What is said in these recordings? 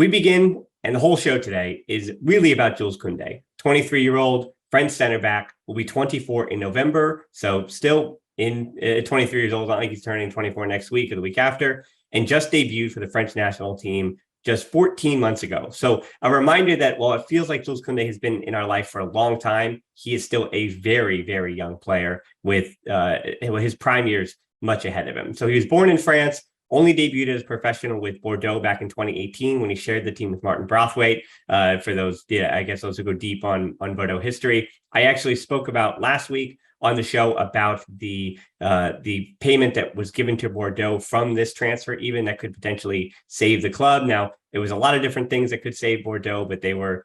We begin, and the whole show today is really about Jules Kounde, 23-year-old French center back, will be 24 in November, so still in 23 years old. I think he's turning 24 next week or the week after, and just debuted for the French national team just 14 months ago. So a reminder that while it feels like Jules Kounde has been in our life for a long time, he is still a very, very young player with his prime years much ahead of him. So he was born in France, only debuted as professional with Bordeaux back in 2018 when he shared the team with Martin Braithwaite. For those, I guess those who go deep on Bordeaux history, I actually spoke about last week on the show about the payment that was given to Bordeaux from this transfer, even that could potentially save the club. Now, it was a lot of different things that could save Bordeaux, but they were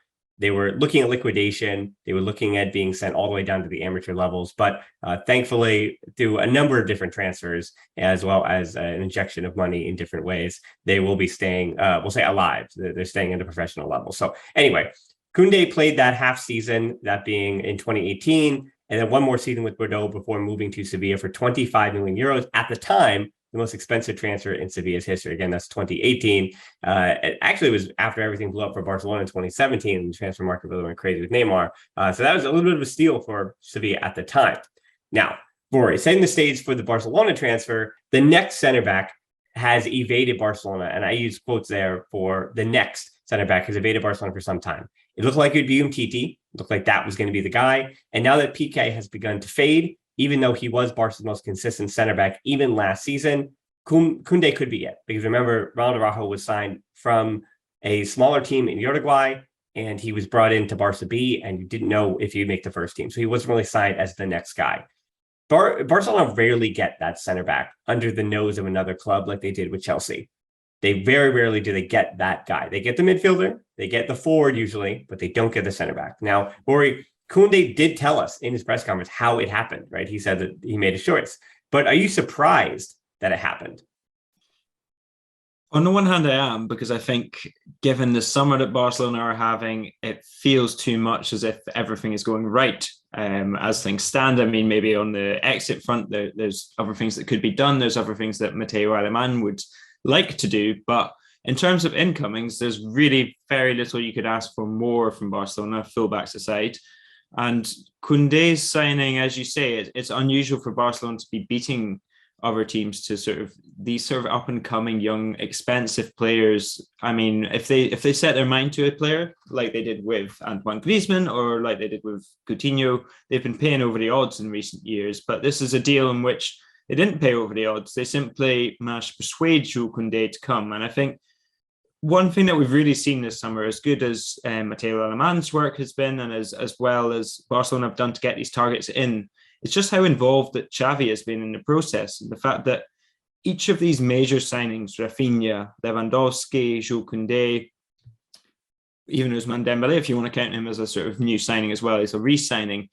looking at liquidation. They were looking at being sent all the way down to the amateur levels. But thankfully, through a number of different transfers, as well as an injection of money in different ways, they will be staying, we'll say alive. They're staying at the professional level. So anyway, Kounde played that half season, that being in 2018, and then one more season with Bordeaux before moving to Sevilla for 25 million euros. At the time, the most expensive transfer in Sevilla's history. Again, that's 2018. It was after everything blew up for Barcelona in 2017, and the transfer market really went crazy with Neymar. So that was a little bit of a steal for Sevilla at the time. Now, Rory, setting the stage for the Barcelona transfer, the next center back has evaded Barcelona, and I use quotes there for the next center back has evaded Barcelona for some time. It looked like it would be Umtiti. It looked like that was going to be the guy. And now that Piqué has begun to fade, even though he was Barca's most consistent center back, even last season, Kounde could be it. Because remember, Ronald Araujo was signed from a smaller team in Uruguay, and he was brought into Barca B, and you didn't know if he'd make the first team. So he wasn't really signed as the next guy. Barcelona rarely get that center back under the nose of another club like they did with Chelsea. They very rarely do they get that guy. They get the midfielder, they get the forward usually, but they don't get the center back. Now, Rory, Kounde did tell us in his press conference how it happened, right? He said that he made his choice. But are you surprised that it happened? On the one hand, I am, because I think given the summer that Barcelona are having, it feels too much as if everything is going right as things stand. I mean, maybe on the exit front, there's other things that could be done. There's other things that Mateu Alemán would like to do. But in terms of incomings, there's really very little you could ask for more from Barcelona, fullbacks aside. And Kounde's signing, as you say, it's unusual for Barcelona to be beating other teams to sort of these sort of up and coming young expensive players. I mean, if they set their mind to a player like they did with Antoine Griezmann or like they did with Coutinho, they've been paying over the odds in recent years. But this is a deal in which they didn't pay over the odds. They simply managed to persuade Jules Kounde to come. And I think one thing that we've really seen this summer, as good as Mateu Alemán's work has been, and as well as Barcelona have done to get these targets in, it's just how involved that Xavi has been in the process. And the fact that each of these major signings, Rafinha, Lewandowski, Jules Kounde, even Ousmane Dembélé, if you want to count him as a sort of new signing as well, he's a re-signing.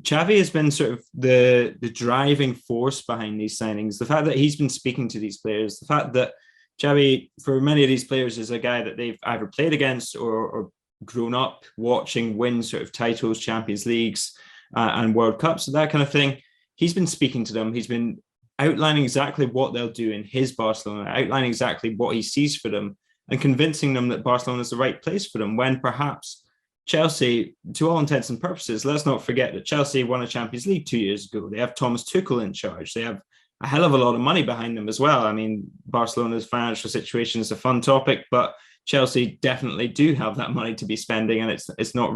Xavi has been sort of the driving force behind these signings. The fact that he's been speaking to these players, the fact that Xavi, for many of these players, is a guy that they've either played against or grown up watching win sort of titles, Champions Leagues and World Cups, and that kind of thing. He's been speaking to them. He's been outlining exactly what they'll do in his Barcelona, outlining exactly what he sees for them, and convincing them that Barcelona is the right place for them, when perhaps Chelsea, to all intents and purposes, let's not forget that Chelsea won a Champions League 2 years ago. They have Thomas Tuchel in charge. They have a hell of a lot of money behind them as well. I mean, Barcelona's financial situation is a fun topic, but Chelsea definitely do have that money to be spending, and it's not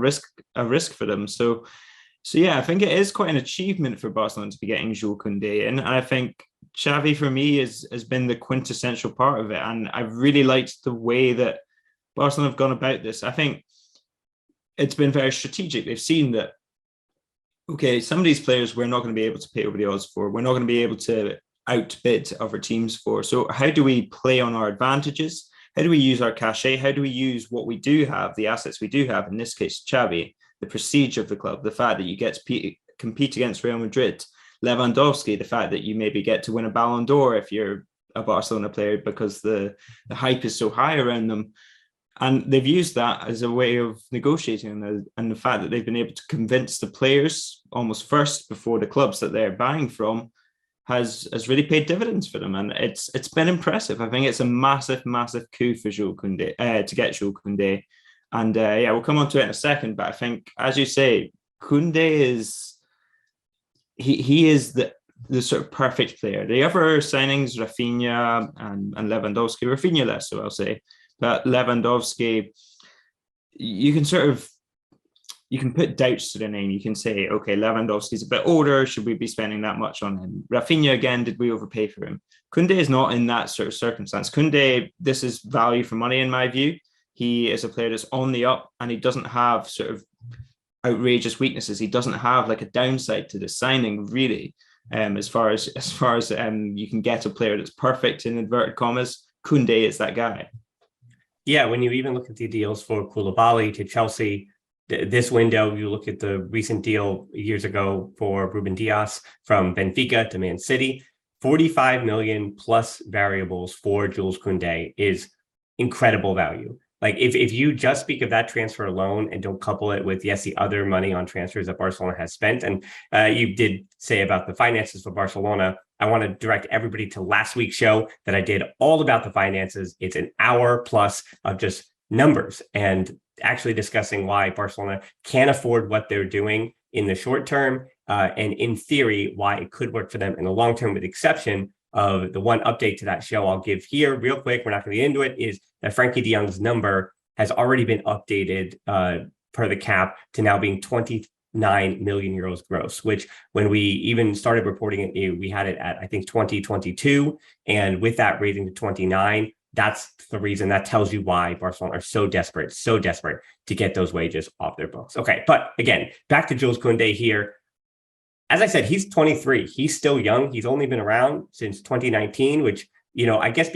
a risk for them. So yeah, I think it is quite an achievement for Barcelona to be getting Jules Kounde in. And I think Xavi, for me, has been the quintessential part of it. And I've really liked the way that Barcelona have gone about this. I think it's been very strategic. They've seen that, okay, some of these players we're not going to be able to pay over the odds for. We're not going to be able to outbid other teams for. So how do we play on our advantages? How do we use our cachet? How do we use what we do have, the assets we do have, in this case, Xavi, the prestige of the club, the fact that you get to compete against Real Madrid, Lewandowski, the fact that you maybe get to win a Ballon d'Or if you're a Barcelona player because the hype is so high around them. And they've used that as a way of negotiating, and the fact that they've been able to convince the players almost first before the clubs that they're buying from has really paid dividends for them, and it's been impressive. I think it's a massive coup for Jules Kounde to get Jules Kounde, and yeah, we'll come on to it in a second. But I think, as you say, Kounde is he is the sort of perfect player. The other signings, Rafinha and Lewandowski, Rafinha less so, I'll say, but Lewandowski, you can put doubts to the name. You can say, okay, Lewandowski's a bit older. Should we be spending that much on him? Rafinha, again, did we overpay for him? Kounde is not in that sort of circumstance. Kounde, this is value for money in my view. He is a player that's on the up, and he doesn't have sort of outrageous weaknesses. He doesn't have like a downside to the signing, really. As far as you can get a player that's perfect in inverted commas, Kounde is that guy. Yeah, when you even look at the deals for Koulibaly to Chelsea, this window, you look at the recent deal years ago for Ruben Dias from Benfica to Man City, 45 million plus variables for Jules Kounde is incredible value. Like if you just speak of that transfer alone and don't couple it with, yes, the other money on transfers that Barcelona has spent, and you did say about the finances for Barcelona, I want to direct everybody to last week's show that I did all about the finances. It's an hour plus of just numbers and actually discussing why Barcelona can't afford what they're doing in the short term, and in theory, why it could work for them in the long term, with the exception of the one update to that show I'll give here real quick. We're not going to get into it, is that Frankie de Jong's number has already been updated per the cap to now being 29 million euros gross, which when we even started reporting it, we had it at, I think, 2022. And with that raising to 29, that's the reason. That tells you why Barcelona are so desperate to get those wages off their books. Okay, but again, back to Jules Kounde here. As I said, he's 23. He's still young. He's only been around since 2019, which, I guess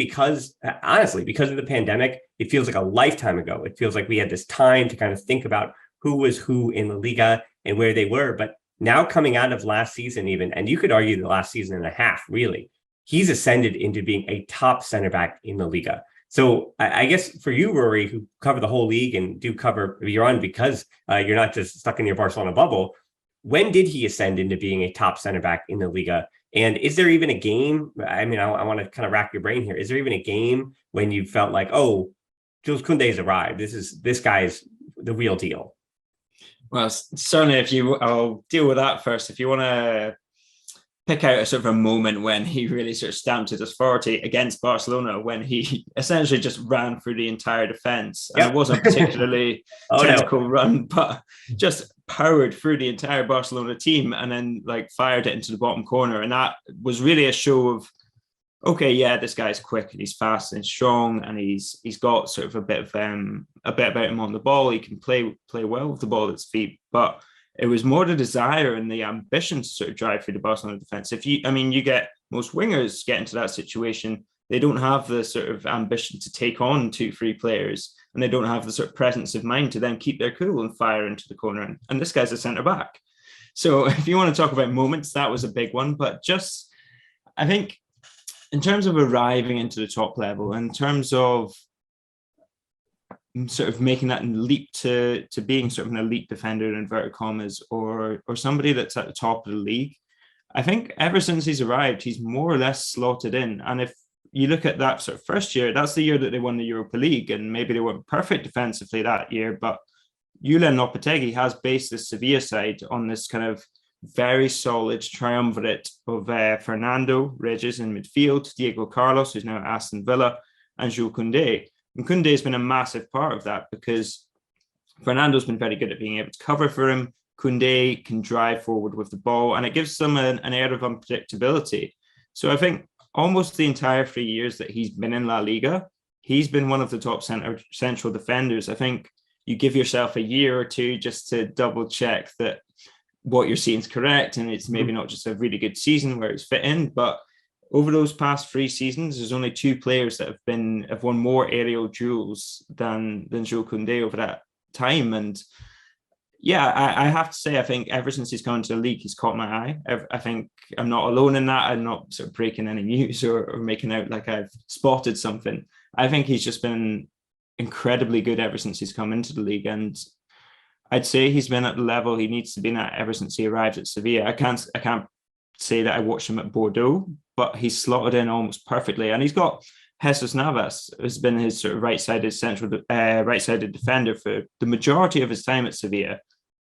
honestly, because of the pandemic, it feels like a lifetime ago. It feels like we had this time to kind of think about who was who in the Liga and where they were. But now coming out of last season even, and you could argue the last season and a half, really, he's ascended into being a top center back in the Liga. So I guess for you, Rory, who cover the whole league and do cover, you're on because you're not just stuck in your Barcelona bubble. When did he ascend into being a top center back in the Liga? And is there even a game? I mean, I want to kind of rack your brain here. Is there even a game when you felt like, oh, Jules Kounde's arrived? This guy's the real deal. Well, certainly I'll deal with that first. If you want to pick out a sort of a moment when he really sort of stamped his authority against Barcelona, when he essentially just ran through the entire defense. And It wasn't particularly technical run, but just powered through the entire Barcelona team and then like fired it into the bottom corner. And that was really a show of, okay, yeah, this guy's quick and he's fast and strong, and he's got sort of a bit about him on the ball. He can play well with the ball at his feet, but it was more the desire and the ambition to sort of drive through the Barcelona defense. You get most wingers get into that situation, they don't have the sort of ambition to take on 2-3 players, and they don't have the sort of presence of mind to then keep their cool and fire into the corner. And this guy's a centre back. So if you want to talk about moments, that was a big one. But just, I think, in terms of arriving into the top level, in terms of sort of making that leap to being sort of an elite defender in inverted commas, or somebody that's at the top of the league, I think ever since he's arrived, he's more or less slotted in. And if you look at that sort of first year, that's the year that they won the Europa League, and maybe they weren't perfect defensively that year, but Julen Lopetegui has based the Sevilla side on this kind of very solid triumvirate of Fernando Regis in midfield, Diego Carlos, who's now at Aston Villa, and Jules Kounde. And Kounde has been a massive part of that because Fernando's been very good at being able to cover for him. Kounde can drive forward with the ball, and it gives them an air of unpredictability. So I think almost the entire 3 years that he's been in La Liga, he's been one of the top central defenders. I think you give yourself a year or two just to double check that what you're seeing is correct, and it's maybe not just a really good season where it's fit in, but over those past 3 seasons, there's only 2 players that have won more aerial duels than Jules Kounde over that time. And yeah, I have to say, I think ever since he's come into the league, he's caught my eye. I think I'm not alone in that. I'm not sort of breaking any news or making out like I've spotted something. I think he's just been incredibly good ever since he's come into the league. And I'd say he's been at the level he needs to be at ever since he arrived at Sevilla. I can't say that I watched him at Bordeaux, but he's slotted in almost perfectly. And he's got Jesus Navas, who's been his sort of right-sided defender for the majority of his time at Sevilla.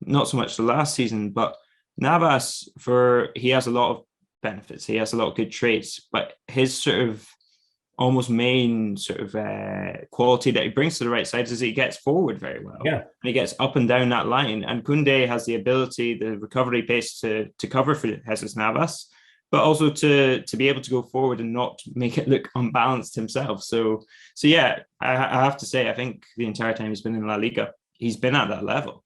Not so much the last season, but Navas, he has a lot of benefits. He has a lot of good traits, but his sort of almost main sort of quality that he brings to the right side is he gets forward very well. Yeah. And he gets up and down that line. And Kounde has the ability, the recovery pace to cover for Jesus Navas, but also to be able to go forward and not make it look unbalanced himself. So yeah, I have to say, I think the entire time he's been in La Liga, he's been at that level.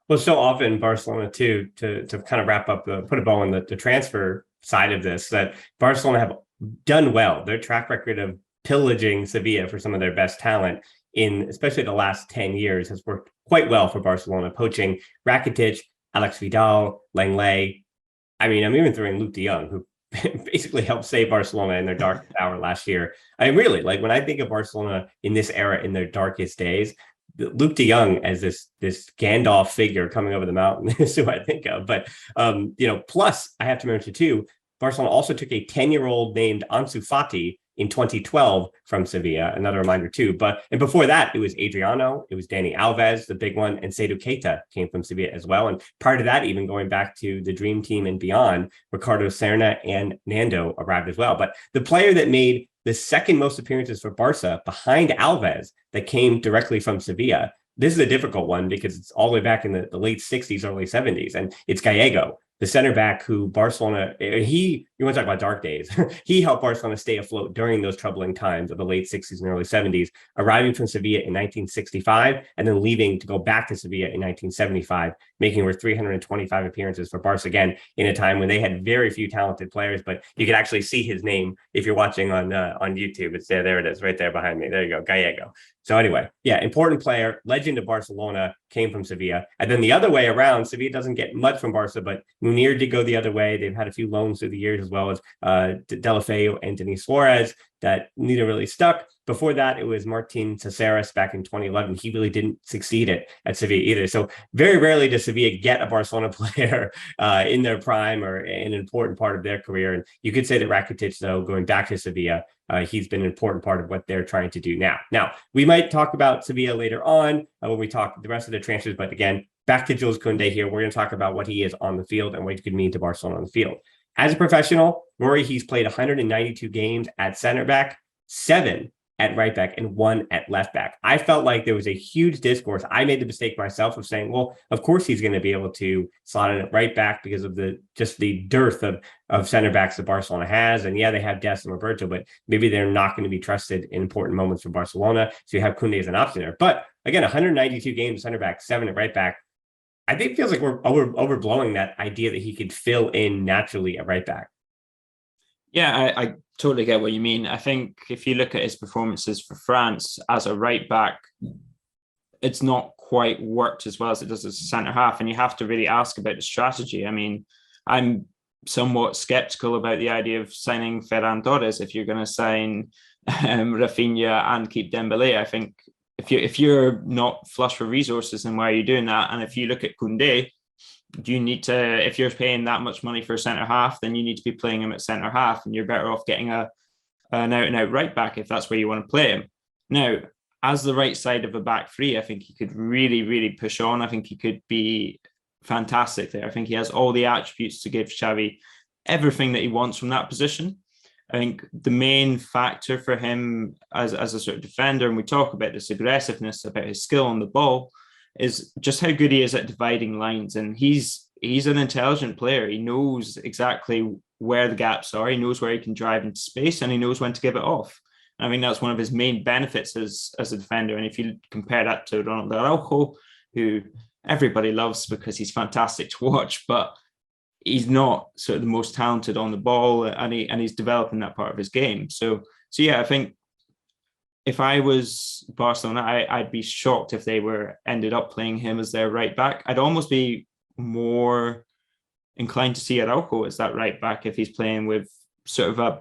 Well, so often Barcelona too, to kind of wrap up put a bow on the transfer side of this, that Barcelona have done well. Their track record of pillaging Sevilla for some of their best talent in especially the last 10 years has worked quite well for Barcelona, poaching Rakitic, Alex Vidal, Lenglet. I mean, I'm even throwing Luke de Jong, who basically helped save Barcelona in their darkest hour last year. I really, like, when I think of Barcelona in this era, in their darkest days, Luke de Jong as this Gandalf figure coming over the mountain is who I think of. But plus I have to mention too, Barcelona also took a 10-year-old named Ansu Fati in 2012 from Sevilla. Another reminder too. And before that, it was Adriano, it was Dani Alves, the big one, and Seydou Keita came from Sevilla as well. And prior to that, even going back to the Dream Team and beyond, Ricardo Serna and Nando arrived as well. But the player that made the second most appearances for Barca behind Alves that came directly from Sevilla, this is a difficult one because it's all the way back in the late 60s, early 70s. And it's Gallego, the center back who Barcelona, you want to talk about dark days. He helped Barcelona stay afloat during those troubling times of the late 60s and early 70s, arriving from Sevilla in 1965 and then leaving to go back to Sevilla in 1975, making over 325 appearances for Barca again in a time when they had very few talented players, but you can actually see his name if you're watching on YouTube. It's there. There it is right there behind me. There you go. Gallego. So anyway, yeah, important player, legend of Barcelona, came from Sevilla. And then the other way around, Sevilla doesn't get much from Barca, but Munir did go the other way. They've had a few loans through the years as well as Deulofeu and Denis Suarez that neither really stuck. Before that, it was Martin Caceres back in 2011. He really didn't succeed at Sevilla either. So very rarely does Sevilla get a Barcelona player in their prime or an important part of their career. And you could say that Rakitic, though, going back to Sevilla, he's been an important part of what they're trying to do now. Now, we might talk about Sevilla later on when we talk the rest of the transfers. But again, back to Jules Kounde here. We're going to talk about what he is on the field and what he could mean to Barcelona on the field. As a professional, Rory, he's played 192 games at center back, 7 at right back, and 1 at left back. I felt like there was a huge discourse. I made the mistake myself of saying, well, of course he's going to be able to slot in at right back because of the dearth of center backs that Barcelona has. And yeah, they have Des and Roberto, but maybe they're not going to be trusted in important moments for Barcelona. So you have Kounde as an option there. But again, 192 games center back, 7 at right back. I think it feels like we're overblowing that idea that he could fill in naturally at right back. Yeah, I totally get what you mean. I think if you look at his performances for France as a right back, it's not quite worked as well as it does as a centre half. And you have to really ask about the strategy. I mean, I'm somewhat skeptical about the idea of signing Ferran Torres if you're going to sign Rafinha and keep Dembele. I think if you're not flush for resources, then why are you doing that? And if you look at Kounde, you need to, if you're paying that much money for a centre half, then you need to be playing him at centre half, and you're better off getting an out and out right back if that's where you want to play him. Now, as the right side of a back three, I think he could really, really push on. I think he could be fantastic there. I think he has all the attributes to give Xavi everything that he wants from that position. I think the main factor for him as a sort of defender, and we talk about this aggressiveness, about his skill on the ball, is just how good he is at dividing lines. And he's an intelligent player. He knows exactly where the gaps are. He knows where he can drive into space, and he knows when to give it off. I mean, that's one of his main benefits as a defender. And if you compare that to Ronald Araujo, who everybody loves because he's fantastic to watch, but he's not sort of the most talented on the ball, and he's developing that part of his game. So yeah, I think if I was Barcelona, I'd be shocked if they ended up playing him as their right back. I'd almost be more inclined to see Araujo as that right back if he's playing with sort of a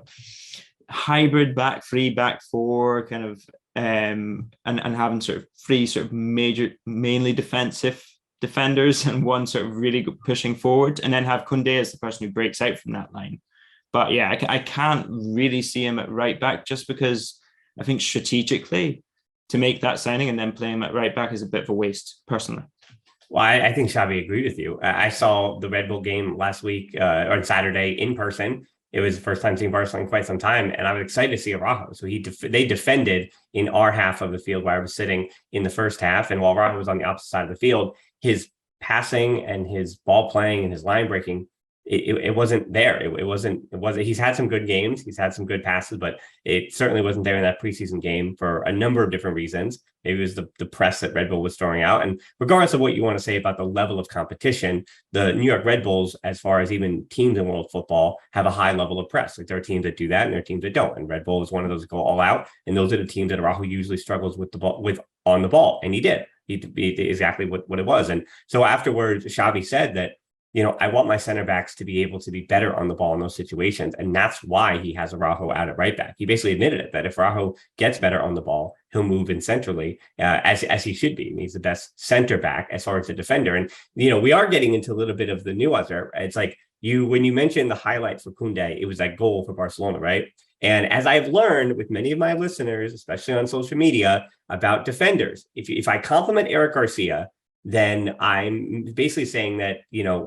hybrid back three, back four kind of, and having sort of three sort of mainly defensive defenders and one sort of really pushing forward, and then have Kounde as the person who breaks out from that line. But yeah, I can't really see him at right back, just because I think strategically to make that signing and then play him at right back is a bit of a waste, personally. Well, I think Xavi agreed with you. I saw the Red Bull game last week or on Saturday in person. It was the first time seeing Barcelona in quite some time, and I was excited to see Araujo. So they defended in our half of the field where I was sitting in the first half, and while Araujo was on the opposite side of the field, his passing and his ball playing and his line breaking, it wasn't there. It wasn't. He's had some good games. He's had some good passes, but it certainly wasn't there in that preseason game for a number of different reasons. Maybe it was the press that Red Bull was throwing out. And regardless of what you want to say about the level of competition, the New York Red Bulls, as far as even teams in world football, have a high level of press. Like, there are teams that do that and there are teams that don't. And Red Bull is one of those that go all out. And those are the teams that Araujo usually struggles with on the ball. And he did. He did exactly what it was. And so afterwards, Xavi said that, I want my center backs to be able to be better on the ball in those situations. And that's why he has Araujo out at right back. He basically admitted it, that if Araujo gets better on the ball, he'll move in centrally as he should be. And he's the best center back as far as the defender. And, we are getting into a little bit of the nuance there. It's like when you mentioned the highlight for Kounde, it was that goal for Barcelona, right? And as I've learned with many of my listeners, especially on social media, about defenders, if I compliment Eric Garcia, then I'm basically saying that,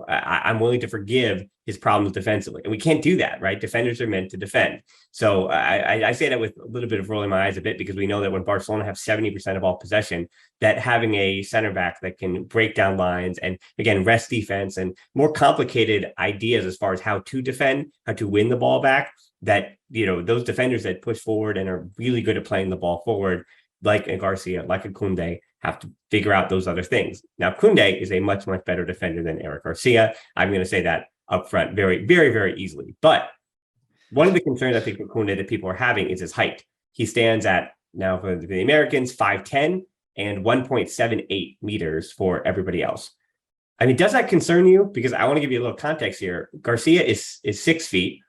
I'm willing to forgive his problems defensively. And we can't do that, right? Defenders are meant to defend. So I say that with a little bit of rolling my eyes a bit, because we know that when Barcelona have 70% of all possession, that having a center back that can break down lines and, again, rest defense and more complicated ideas as far as how to defend, how to win the ball back, that, those defenders that push forward and are really good at playing the ball forward, like a Garcia, like a Kounde, have to figure out those other things. Now, Kounde is a much, much better defender than Eric Garcia. I'm going to say that up front very, very, very easily. But one of the concerns I think for Kounde that people are having is his height. He stands at, now for the Americans, 5'10" and 1.78 meters for everybody else. I mean, does that concern you? Because I want to give you a little context here. Garcia is 6 feet.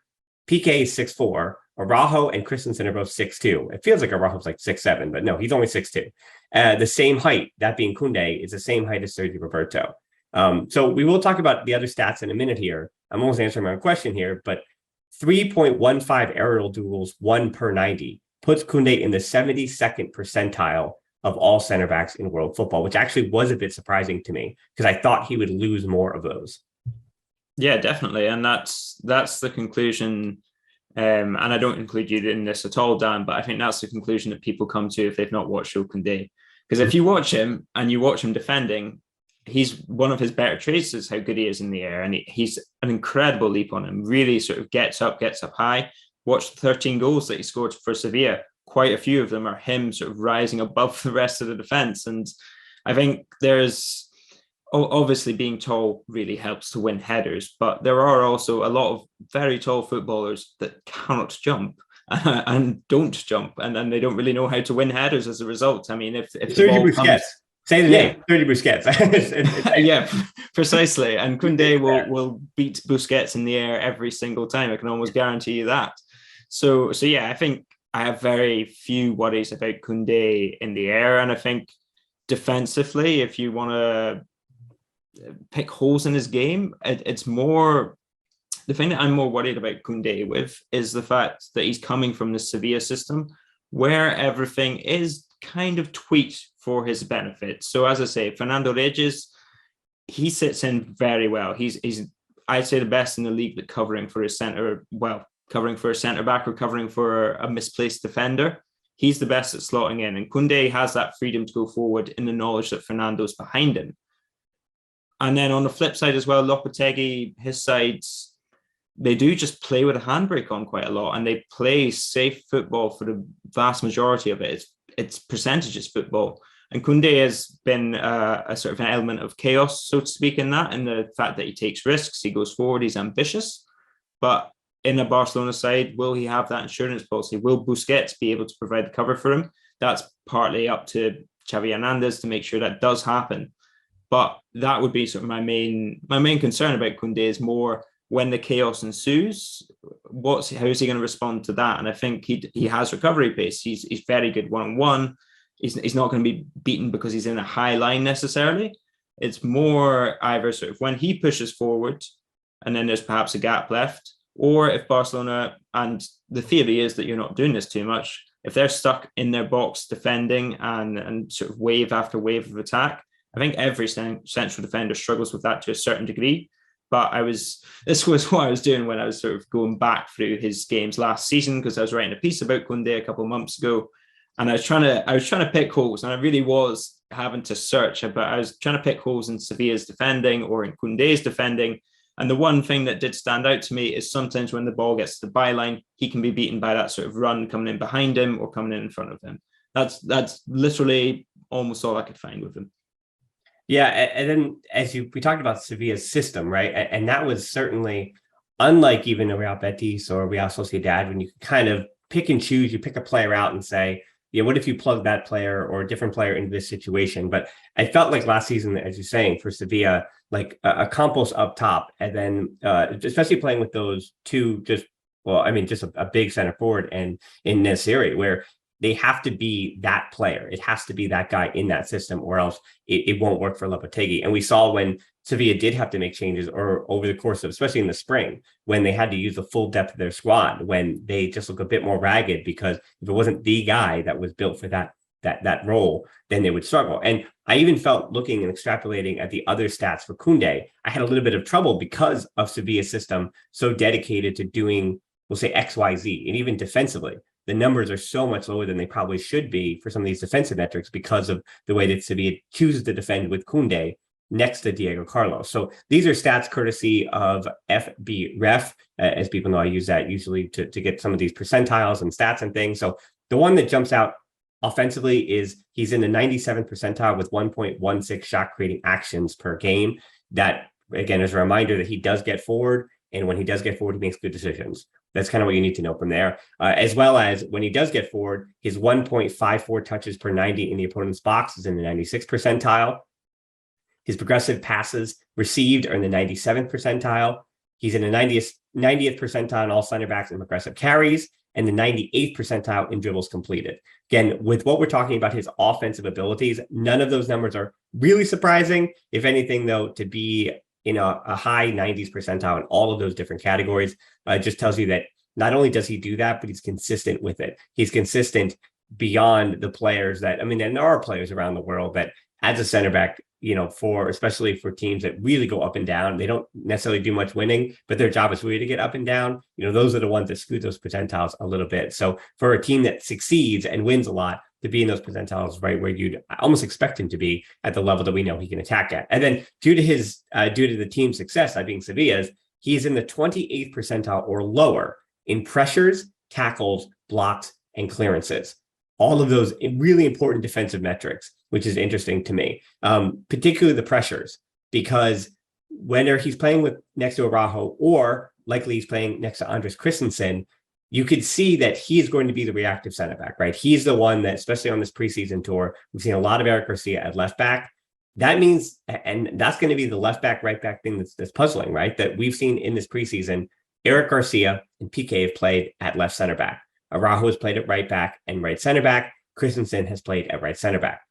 Piqué is 6'4". Araujo and Christensen are both 6'2". It feels like Araujo's like 6'7", but no, he's only 6'2". The same height, that being Kounde, is the same height as Sergio Roberto. So we will talk about the other stats in a minute here. I'm almost answering my own question here, but 3.15 aerial duels, 1 per 90, puts Kounde in the 72nd percentile of all center backs in world football, which actually was a bit surprising to me, because I thought he would lose more of those. Yeah, definitely. And that's the conclusion. And I don't include you in this at all, Dan, but I think that's the conclusion that people come to if they've not watched Jules Kounde. Because if you watch him and you watch him defending, he's one of his better traits is how good he is in the air. And he's an incredible leap on him, really sort of gets up high. Watch the 13 goals that he scored for Sevilla. Quite a few of them are him sort of rising above the rest of the defense. And I think there's, obviously being tall really helps to win headers, but there are also a lot of very tall footballers that cannot jump and don't jump, and they don't really know how to win headers as a result. I mean, if Sergio Busquets, say the name, Sergio Busquets. Yeah, precisely. And Kounde will beat Busquets in the air every single time. I can almost guarantee you that. So yeah, I think I have very few worries about Kounde in the air, and I think defensively, if you want to pick holes in his game, it's more, the thing that I'm more worried about Kounde with is the fact that he's coming from the Sevilla system where everything is kind of tweaked for his benefit. So as I say, Fernando Regis, he sits in very well. He's I'd say the best in the league at covering for a centre back or covering for a misplaced defender. He's the best at slotting in, and Kounde has that freedom to go forward in the knowledge that Fernando's behind him. And then on the flip side as well, Lopetegui, his sides, they do just play with a handbrake on quite a lot, and they play safe football for the vast majority of it. It's percentages football. And Kounde has been a sort of an element of chaos, so to speak, in the fact that he takes risks, he goes forward, he's ambitious. But in a Barcelona side, will he have that insurance policy? Will Busquets be able to provide the cover for him? That's partly up to Xavi Hernandez to make sure that does happen. But that would be sort of my main concern about Kounde is more when the chaos ensues, how is he going to respond to that? And I think he has recovery pace. He's very good one-on-one. He's not going to be beaten because he's in a high line necessarily, It's more either sort of when he pushes forward and then there's perhaps a gap left, or if Barcelona, and the theory is that you're not doing this too much, if they're stuck in their box defending and sort of wave after wave of attack, I think every central defender struggles with that to a certain degree. But this was what I was doing when I was sort of going back through his games last season, because I was writing a piece about Kounde a couple of months ago, and I was trying to pick holes, and I really was having to search, but I was trying to pick holes in Sevilla's defending or in Kounde's defending. And the one thing that did stand out to me is sometimes when the ball gets to the byline, he can be beaten by that sort of run coming in behind him or coming in front of him. That's literally almost all I could find with him. Yeah, and then we talked about Sevilla's system, right? And that was certainly unlike even a Real Betis or Real Sociedad, when you can kind of pick and choose. You pick a player out and say, yeah, what if you plug that player or a different player into this situation? But I felt like last season, as you're saying, for Sevilla, like a Campos up top, and then especially playing with those two, just a big center forward and in Nesiri, where they have to be that player. It has to be that guy in that system, or else it won't work for Lopetegui. And we saw when Sevilla did have to make changes, or over the course of, especially in the spring, when they had to use the full depth of their squad, when they just look a bit more ragged, because if it wasn't the guy that was built for that role, then they would struggle. And I even felt, looking and extrapolating at the other stats for Kounde, I had a little bit of trouble because of Sevilla's system, so dedicated to doing, we'll say, XYZ, and even defensively. The numbers are so much lower than they probably should be for some of these defensive metrics because of the way that Sevilla chooses to defend with Kounde next to Diego Carlos. So these are stats courtesy of FBref. As people know, I use that usually to get some of these percentiles and stats and things. So the one that jumps out offensively is he's in the 97th percentile with 1.16 shot creating actions per game. That, again, is a reminder that he does get forward. And when he does get forward, he makes good decisions. That's kind of what you need to know from there. As well as when he does get forward, his 1.54 touches per 90 in the opponent's box is in the 96th percentile. His progressive passes received are in the 97th percentile. He's in the 90th percentile in all center backs and progressive carries, and the 98th percentile in dribbles completed. Again, with what we're talking about, his offensive abilities, none of those numbers are really surprising. If anything, though, to be in a high 90s percentile in all of those different categories, just tells you that not only does he do that, but he's consistent with it. He's consistent beyond the players that, and there are players around the world that, as a center back, especially for teams that really go up and down, they don't necessarily do much winning, but their job is really to get up and down. Those are the ones that scoot those percentiles a little bit. So for a team that succeeds and wins a lot, to be in those percentiles, right where you'd almost expect him to be at the level that we know he can attack at. And then due to the team's success, that being Sevilla's, he's in the 28th percentile or lower in pressures, tackles, blocks, and clearances. All of those really important defensive metrics, which is interesting to me, particularly the pressures, because whether he's playing next to Araujo or likely he's playing next to Andres Christensen, you could see that he is going to be the reactive center back, right? He's the one that, especially on this preseason tour, we've seen a lot of Eric Garcia at left back. That means, and that's going to be the left back, right back thing that's puzzling, right? That we've seen in this preseason, Eric Garcia and Piqué have played at left center back. Araujo has played at right back and right center back. Christensen has played at right center back.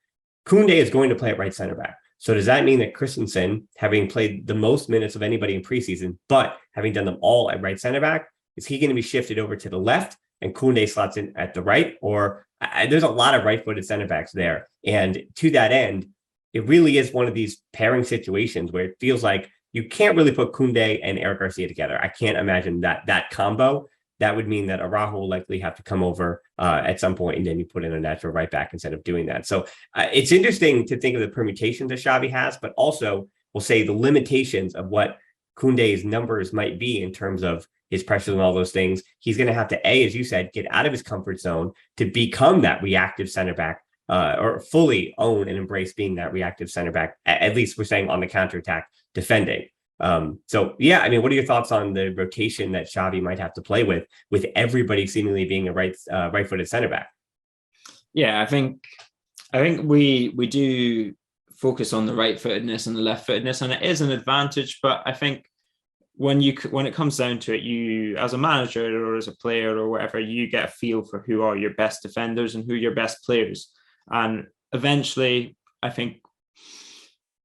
Kounde is going to play at right center back. So does that mean that Christensen, having played the most minutes of anybody in preseason, but having done them all at right center back, is he going to be shifted over to the left and Kounde slots in at the right? Or there's a lot of right-footed center backs there. And to that end, it really is one of these pairing situations where it feels like you can't really put Kounde and Eric Garcia together. I can't imagine that combo. That would mean that Araujo will likely have to come over at some point, and then you put in a natural right back instead of doing that. So it's interesting to think of the permutations that Xavi has, but also we'll say the limitations of what Kounde's numbers might be in terms of his pressures and all those things. He's going to have to, as you said, get out of his comfort zone to become that reactive center back, or fully own and embrace being that reactive center back, at least we're saying on the counterattack defending. So yeah, I mean, what are your thoughts on the rotation that Xavi might have to play with everybody seemingly being a right-footed center back? Yeah, I think we do focus on the right-footedness and the left-footedness, and it is an advantage. But I think when it comes down to it, you as a manager or as a player or whatever, you get a feel for who are your best defenders and who are your best players. And eventually, I think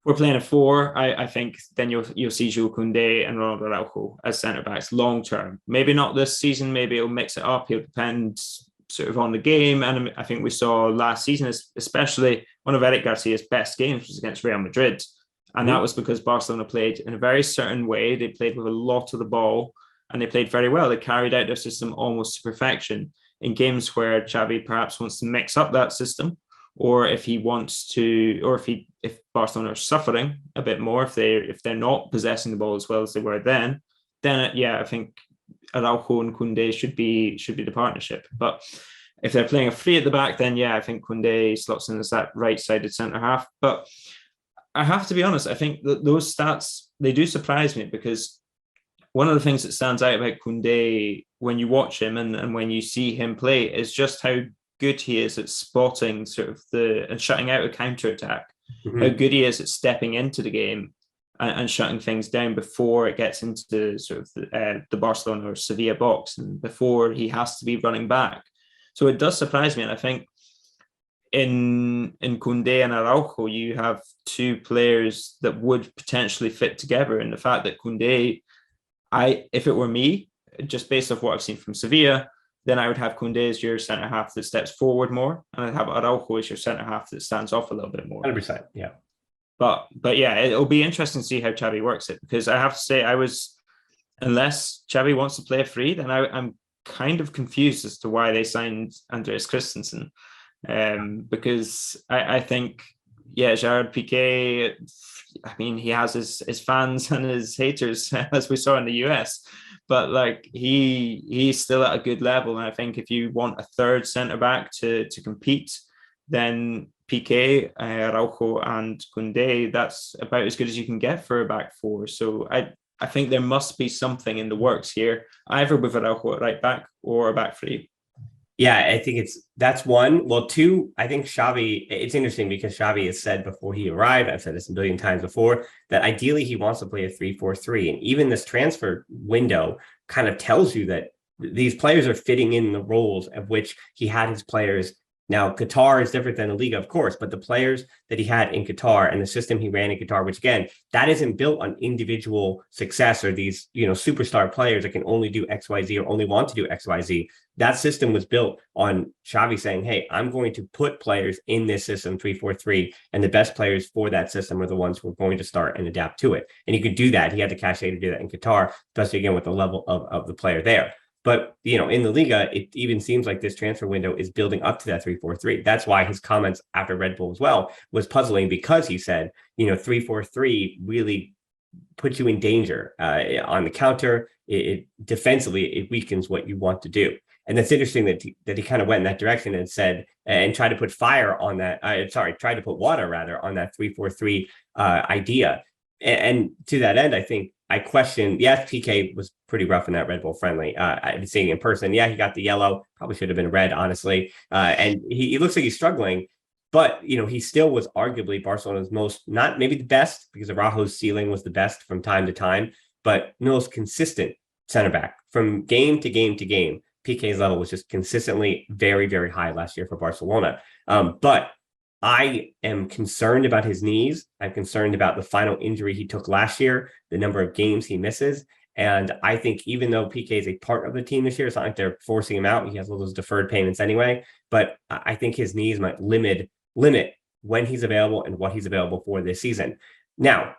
we're playing a 4, I think then you'll see Jules Kounde and Ronald Araujo as centre backs long term. Maybe not this season. Maybe it'll mix it up. It'll depend sort of on the game. And I think we saw last season, especially one of Eric Garcia's best games was against Real Madrid. And that was because Barcelona played in a very certain way. They played with a lot of the ball and they played very well. They carried out their system almost to perfection. In games where Xavi perhaps wants to mix up that system, or if he wants to, or if Barcelona are suffering a bit more, if they're not possessing the ball as well as they were then I think Araujo and Kounde should be the partnership. But if they're playing a 3 at the back, then I think Kounde slots in as that right-sided centre half. But I have to be honest, I think that those stats, they do surprise me, because one of the things that stands out about Kounde when you watch him and when you see him play is just how good he is at spotting sort of and shutting out a counter-attack, how good he is at stepping into the game and shutting things down before it gets into sort of the Barcelona or Sevilla box and before he has to be running back. So it does surprise me. And I think in Kounde and Araujo, you have 2 players that would potentially fit together. And the fact that Kounde, if it were me, just based off what I've seen from Sevilla, then I would have Kounde as your centre half that steps forward more, and I'd have Araujo as your centre half that stands off a little bit more. 100%, yeah. But it'll be interesting to see how Xavi works it, because I have to say unless Xavi wants to play a 3, then I'm kind of confused as to why they signed Andreas Christensen, because I think Gerard Piqué, I mean, he has his fans and his haters, as we saw in the US, but like he's still at a good level. And I think if you want a 3rd centre back to compete, then Piqué, Araujo and Kounde, that's about as good as you can get for a back 4. So I think there must be something in the works here, either with Araujo at right back or a back 3. Yeah, I think that's one. Well, 2, I think Xavi, it's interesting because Xavi has said before he arrived, I've said this a billion times before, that ideally he wants to play a 3-4-3. And even this transfer window kind of tells you that these players are fitting in the roles of which he had his players. Now, Qatar is different than the Liga, of course, but the players that he had in Qatar and the system he ran in Qatar, which again, that isn't built on individual success or these, superstar players that can only do XYZ or only want to do XYZ. That system was built on Xavi saying, hey, I'm going to put players in this system 3-4-3, and the best players for that system are the ones who are going to start and adapt to it. And he could do that. He had the cachet to do that in Qatar, especially again with the level of the player there. But, in the Liga, it even seems like this transfer window is building up to that 3-4-3. That's why his comments after Red Bull as well was puzzling, because he said, 3-4-3 really puts you in danger on the counter. It defensively, it weakens what you want to do. And that's interesting that he kind of went in that direction and said, and tried to put fire on that. Tried to put water rather on that 3-4-3 idea. And to that end, I think I question, yes, PK was pretty rough in that Red Bull friendly. I've been seeing in person. Yeah, he got the yellow, probably should have been red, honestly. And he looks like he's struggling, but, he still was arguably Barcelona's most, not maybe the best, because Araujo's ceiling was the best from time to time, but most consistent center back from game to game to game. PK's level was just consistently very, very high last year for Barcelona. But I am concerned about his knees. I'm concerned about the final injury he took last year, the number of games he misses. And I think even though PK is a part of the team this year, it's not like they're forcing him out. He has all those deferred payments anyway. But I think his knees might limit when he's available and what he's available for this season. Now,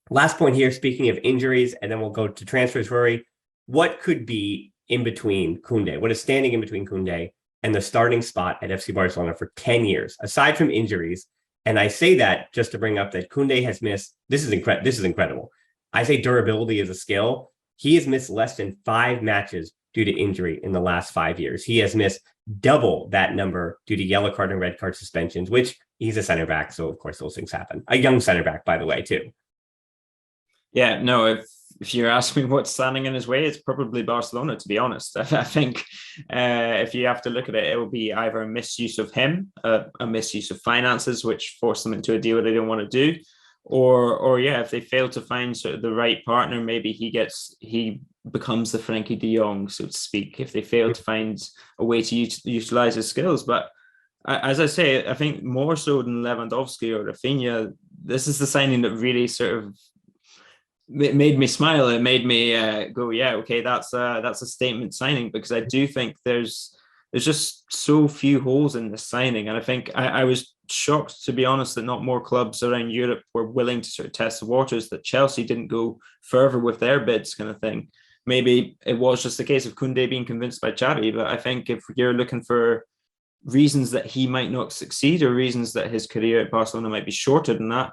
last point here, speaking of injuries, and then we'll go to transfers, Rory. What could be in between Kounde? What is standing in between Kounde and the starting spot at FC Barcelona for 10 years, aside from injuries? And I say that just to bring up that Kounde has missed, this is incredible. I say durability is a skill. He has missed less than 5 matches due to injury in the last 5 years. He has missed double that number due to yellow card and red card suspensions, which he's a center back. So of course those things happen. A young center back, by the way, too. Yeah, no, if you're asking me what's standing in his way, it's probably Barcelona, to be honest. I think if you have to look at it, it will be either a misuse of him, a misuse of finances, which force them into a deal they don't want to do, or if they fail to find sort of the right partner, maybe he becomes the Frankie de Jong, so to speak, if they fail to find a way to utilize his skills. But as I say, I think more so than Lewandowski or Rafinha, this is the signing that really sort of made me smile. It made me go, yeah, okay, that's a statement signing, because I do think there's just so few holes in this signing. And I think I was shocked, to be honest, that not more clubs around Europe were willing to sort of test the waters, that Chelsea didn't go further with their bids kind of thing. Maybe it was just a case of Kounde being convinced by Xavi, but I think if you're looking for reasons that he might not succeed or reasons that his career at Barcelona might be shorter than that,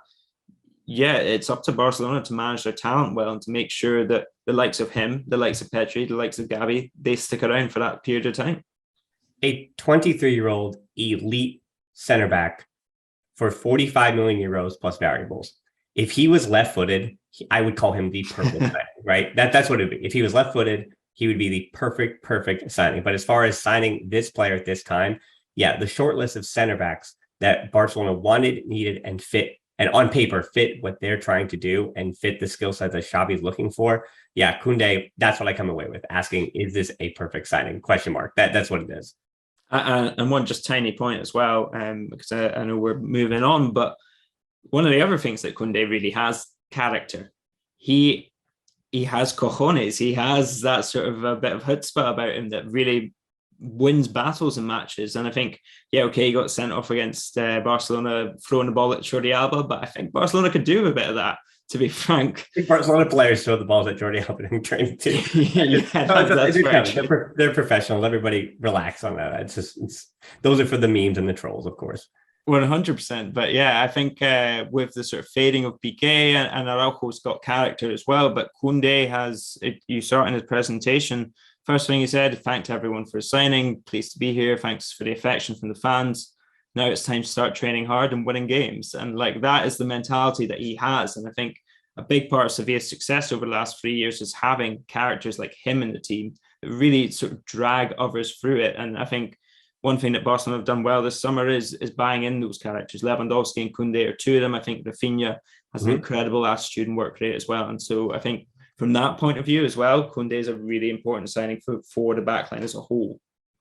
yeah, it's up to Barcelona to manage their talent well and to make sure that the likes of him, the likes of Pedri, the likes of Gavi, they stick around for that period of time. A 23-year-old elite center back for 45 million euros plus variables. If he was left-footed, I would call him the perfect signing, right? That's what it would be. If he was left-footed, he would be the perfect signing. But as far as signing this player at this time, yeah, the short list of center backs that Barcelona wanted, needed, and fit, and on paper fit what they're trying to do and fit the skill set that Xavi is looking for. Yeah, Kounde, that's what I come away with, asking, is this a perfect signing? Question mark. That's what it is. And one just tiny point as well, because I know we're moving on, but one of the other things that Kounde really has, character. He has cojones. He has that sort of a bit of chutzpah about him that really wins battles and matches. And I think, yeah, okay, he got sent off against Barcelona throwing the ball at Jordi Alba, but I think Barcelona could do a bit of that, to be frank. I think Barcelona players throw the balls at Jordi Alba in training too. They're professionals. Everybody relax on that. It's those are for the memes and the trolls, of course. 100%. But yeah, I think with the sort of fading of Piqué and Araujo's got character as well, but Kounde has, you saw it in his presentation, first thing he said, thanked everyone for signing, pleased to be here, thanks for the affection from the fans. Now it's time to start training hard and winning games. And like that is the mentality that he has. And I think a big part of Sevilla's success over the last 3 years is having characters like him in the team that really sort of drag others through it. And I think one thing that Barcelona have done well this summer is buying in those characters. Lewandowski and Kounde are two of them. I think Rafinha has an incredible attitude and work rate as well. And so I think from that point of view as well, Kounde is a really important signing for the backline as a whole.